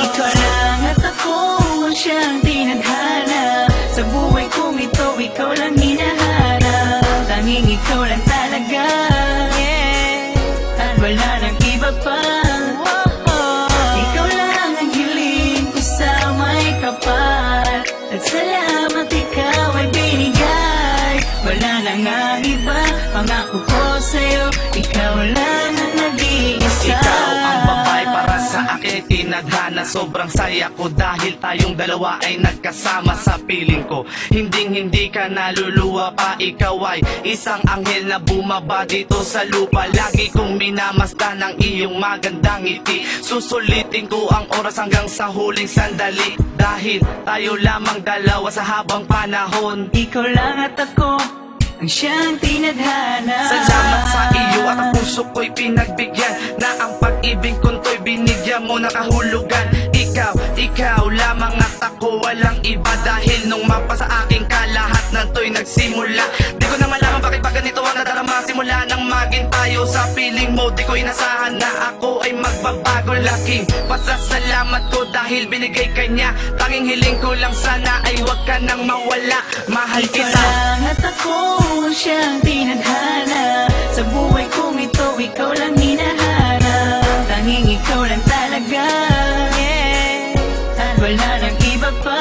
Ikaw lang at ako ang siyang tinadhana. Sa buhay kong ito, ikaw lang hinahanap. Tanging ikaw lang talaga, at wala nang iba pa. Ikaw lang ang hiling ko sa may kapal, at salamat ikaw ay binigay. Wala nang ang iba, pangako ko sa'yo, ikaw lang ang nag-iisa. Ikaw ang babae para sa akin tinadhana. Sobrang saya ko dahil tayong dalawa ay nagkasama sa piling ko. Hindi ka naluluwa pa, ikaw ay isang anghel na bumaba dito sa lupa. Lagi kong minamasdan ang iyong magandang ngiti. Susulitin ko ang oras hanggang sa huling sandali, dahil tayo lamang dalawa sa habang panahon. Ikaw lang at ako ang siyang tinadhana. Salamat sa iyo at ang puso ko'y pinagbigyan, na ang pag-ibig kong to'y binigyan mo na kahulugan. Ikaw lamang at ako, walang iba. Dahil nung mapa sa aking ka, lahat ng to'y nagsimula. Di ko na malaman bakit ba ganito ang nadarama. Simula nang maging tayo sa piling mo, di ko inasahan na ako ay magbabago. Laking pasasalamat ko dahil binigay ka niya. Tanging hiling ko lang sana ay wag ka nang mawala. Mahal kita. Ikaw lang at ako ang siyang tinadhana. Sa buhay kong ito, ikaw lang hinahanap. Tanging ikaw lang talaga, at wala nang iba pa.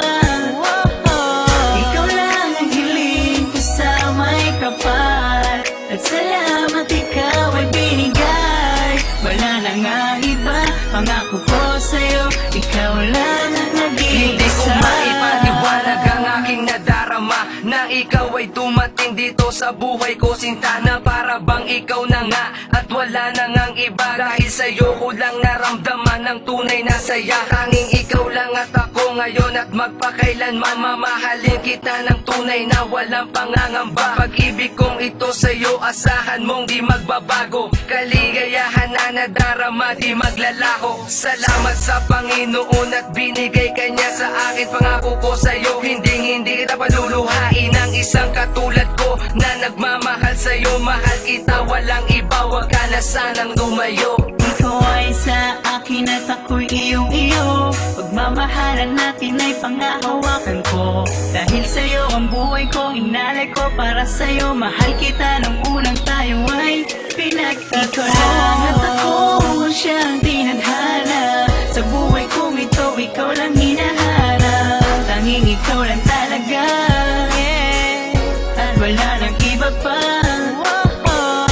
Ikaw lang ang hiling ko sa may kapal, at salamat ikaw ay binigay. Wala nang ang iba, pangako ko sa'yo, ikaw lang ang nag-iisa. Hindi ko maipaliwanag ang aking nadarama, na ikaw ay dumating dito sa buhay ko, sinta, na para bang ikaw na nga at wala na ngang iba. Dahil sa'yo ko lang naramdaman ng tunay na saya. Tanging ikaw lang at ako ngayon at magpakailanman. Mamahalin kita ng tunay na walang pangangamba. Pag-ibig kong ito sa'yo, asahan mong di magbabago. Kaligayahan na nadarama, di maglalaho. Salamat sa Panginoon at binigay ka niya sa akin. Pangako ko sa'yo, hindi kita paluluhain. Ang isang katulad ko na nagmamahal sa'yo. Mahal kita, walang iba, wag ka na sanang lumayo. Ikaw ay sa akin at ako'y iyong-iyo. Pagmamahalan natin ay pangahawakan ko. Dahil sa'yo ang buhay ko, inalay ko para sa'yo. Mahal kita nung unang tayo ay pinagtagpo. Ikaw lang at ako ang siyang tinadhana. Sa buhay kong ito, ikaw lang hinahanap. Tanging ikaw lang talaga, at wala nang iba pa.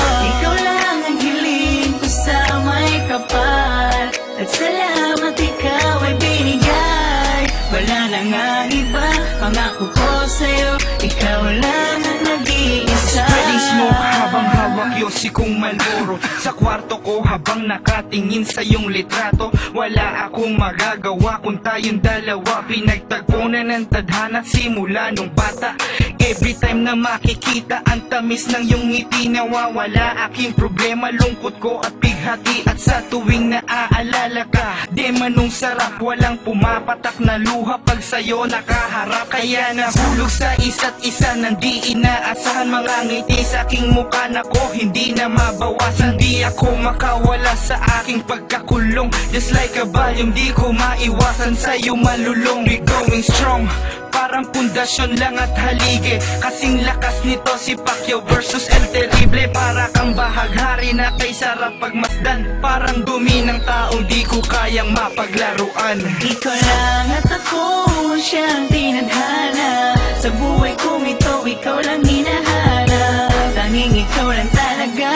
Ikaw lang ang hiling ko sa may kapal, at salamat ikaw ay binigay. Wala nang ang iba, pangako ko sa'yo, ikaw lang ang nag-iisa. Spreading smoke habang hawak yosi kong Malboro sa kwarto ko, habang nakatingin sa iyong litrato. Wala akong magagawa kung tayong dalawa pinagtagpo na ng tadhana simula nung bata. Every time na makikita ang tamis ng iyong ngiti, nawawala aking problema, lungkot ko at bighati. At sa tuwing naaalala ka, di manong sarap, walang pumapatak na luha pag sa'yo nakaharap. Kaya nahulog sa isa't isa nang di inaasahan, mga ngiti sa aking mukha na ko hindi na mabawasan. Di ako makawala sa aking pagkakulong, just like a volume, di ko maiwasan sa'yo malulong. We going strong, parang pundasyon lang at haligi. Kasing lakas nito si Pacquiao versus El Terrible. Para kang bahaghari na kay sarap pagmasdan, parang dumi ng taong di ko kayang mapaglaruan. Ikaw lang at ako ang siyang tinadhana. Sa buhay kong ito, ikaw lang hinahanap. Tanging ikaw lang talaga,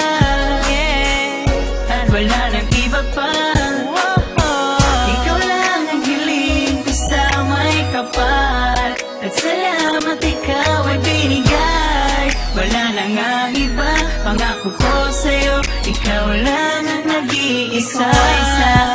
at wala nang iba pa. Ikaw lang ang hiling ko sa may kapal, at salamat ikaw ay binigay. Wala nang ang iba, Pangako ko sa'yo, ikaw lang ang nag-iisa. Ikaw ay sa